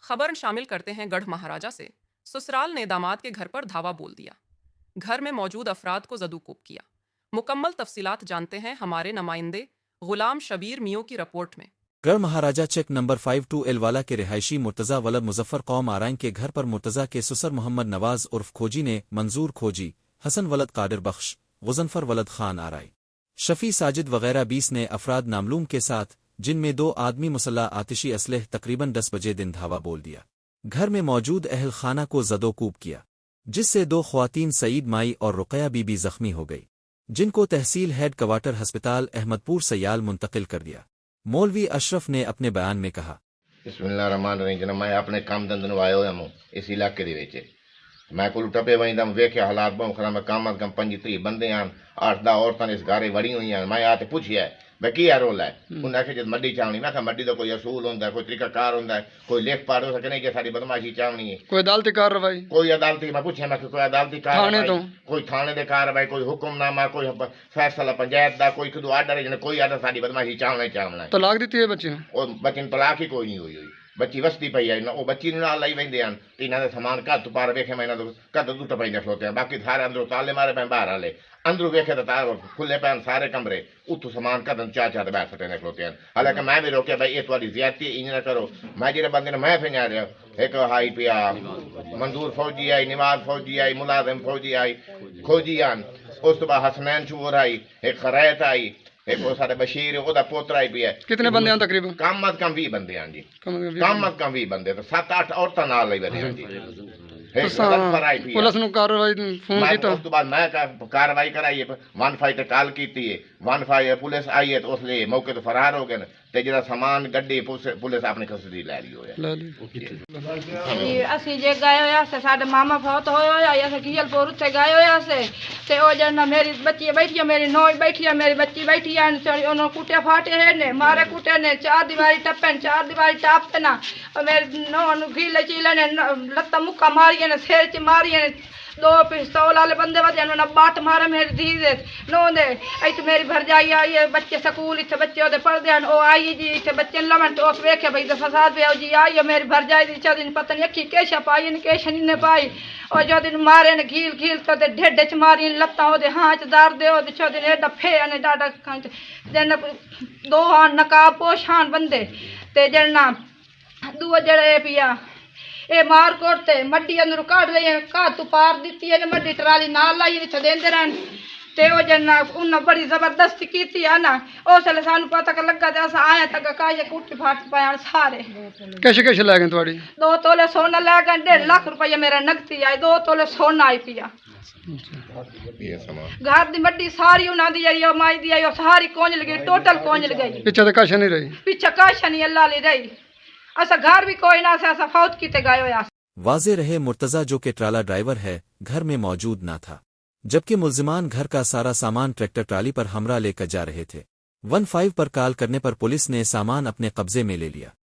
खबर शामिल करते हैं गढ़ महाराजा से। ससुराल ने दामाद के घर पर धावा बोल दिया। घर में मौजूद अफराद को जदूकूब किया। मुकम्मल तफसीलात जानते हैं हमारे नुमाइंदे गुलाम शबीर मियों की रिपोर्ट में। गढ़ महाराजा चेक नंबर 52 एलवाला के रिहायशी मुर्तज़ा वलद मुजफ्फर कौम आराइन के घर पर मुर्तज़ा के ससुर मोहम्मद नवाज उर्फ खोजी ने मंजूर खोजी, हसन वलद कादिर बख्श, गुज़नफर वलद खान आराई, शफी साजिद वगैरह 20 ने अफराद नामलूम के साथ, जिनमें 2 आदमी मुसल्लह आतिशी असलह तकरीबन 10 बजे दिन धावा बोल दिया। घर में मौजूद अहल खाना को जदोकूब किया, जिससे 2 ख्वातीन सईद माई और रुकया बीबी जख्मी हो गई, जिनको तहसील हेड क्वार्टर हस्पताल अहमदपुर सयाल मुंतकिल कर दिया। मौलवी अशरफ ने अपने बयान में कहा, बिस्मिल्लाहिर्रहमानिर्रहीम। जना मैं अपने काम धंधे आया होया हूँ इस इलाके दे विच। मैं कोल टपे वहींदा वेख्या हालात बहुत खराब। मैं कम अज कम 25-30 बंदे हैं, 8-10 औरतां इस गारे वड़ी हुई हैं। मैं आते पुछया भाई की रोल है। उन्हें आखिया जब मड्डी चावनी। मैं मड्डी का कोई असूल होंगे, कोई तरीकाकार होंगे, कोई लेख पार हो सके नहीं कि सारी बदमाशी चावनी है। कोई अदालती कार्रवाई, कोई अदालती मैं पूछया मैं कोई अदालती कार्रवाई, कोई थाने दे कार्रवाई, कोई हुक्मनामा, कोई फैसला पंचायत का, कोई खुद आर्डर है, कोई आर्डर सारी बदमाशी चावना ही चावना है। तलाक दी है बच्चे और बच्चे तलाक ही कोई नहीं हुई। बच्ची वसती पई है, वो बच्ची नाल लाई वेंदे हैं। इन्हां दे समान घर तो पार वेखे मैं इन्हां घर तो टुट पई खलोते हैं। बाकी सारे अंदरों ताले मारे पे बाहर आले, अंदरों वेखे तो तार खुले पैन सारे कमरे, उतों समान कदम चार बैठ सटे खलोते हैं। हालांकि मैं भी रोकिया भाई ये तुहाडी ज्यादती इंज ना करो। मैं जेड़े बंदे ने मैं फिंजारिया, एक हाई पिया मंजूर फौजी आई, निवाज फौजी आई, मुलाजिम फौजी आई, खोजी आन, उस तो बाद हसनैन चूर आई, एक खरैत आई, एक वो सारे बशीर ओदा पोतरा ही भी है। कितने बंदे हैं तकरीबन? कम अज कम 20 बंदे हैं जी, कम अज कम 20 बंदे। तो 7-8 औरतां नाल ही बंदे हैं जी। पुलिस ने कार्रवाई फोन की तो उस तो बाद मैं कार्रवाई कराई, 15 कॉल की, 15 पुलिस आई है तो उसले मौके तो फरार हो गए ते जरा सामान गड्डी पुलिस अपने कस्टडी ले ली होया। जी असि जे गए होया से साडे मामा फौत होया होया अस गियलपुर उत्ते गए होया से ते ओ जना मेरी बच्ची बैठी है, मेरी नौई बैठी है, मेरी बच्ची बैठी है, उन्होंने कुटे फाटे है ने मारे कुटे ने 4 दीवारी टप्पे 4 दीवारी टप्पे ना और मेरे नौ गीले चीले ने लत्ता मुक्का मारिए ने सिर च मारिए ने 2 पिस्तौल वाले बंदे बजे उन्होंने बाट मारे मेरी धी दे नो दे इतने मेरी भरजाई आई है, बच्चे स्कूल इतने बच्चे ओदे पढ़ते हैं। ओ आई जी इतने बच्चे लमन तो उस वेखे भाई फसाद पे जी आई है मेरी भरजाई दी दिन पता नहीं अखी केशा पाई ने केशा नहीं पाई और जो दिन मारे ने घील घील तो ढेडे च मारी लत्ता ओदे हाथ दार दे ओदे छो दिन एडा फे ने डाडा जन 2 नकाब पोशान बंदे ते जना दूआ जड़े पिया ए मार कोटे मड्डी अंदर काट रही है, घर तू पार दी है मड्डी ट्राली नाल लाई इतने देंदे रहन ते ओ जना उन्हें बड़ी जबरदस्ती की है ना। उसले सानू पता लगा तो अस आए तक काजे कुटी फाट पाया सारे। कैसे कैसे लै गए थोड़ी? 2 तोले सोना लै गए, 1.5 लाख रुपया मेरा नगदी आई, 2 तोले सोना आई पिया। घर दी मड्डी सारी उन्हां दी जड़ी माई दी आई सारी कोंजल गई, टोटल कोंजल गई। पीछे तो काशा नहीं रही, पीछे काशा नहीं अल्लाह ली रही। असा घर भी कोई ना असा फौत कीते गए होया। वाज़े रहे मुर्तज़ा जो के ट्राला ड्राइवर है घर में मौजूद ना था, जबकि मुल्जिमान घर का सारा सामान ट्रैक्टर ट्राली पर हमरा लेकर जा रहे थे। 15 पर कॉल करने पर पुलिस ने सामान अपने कब्जे में ले लिया।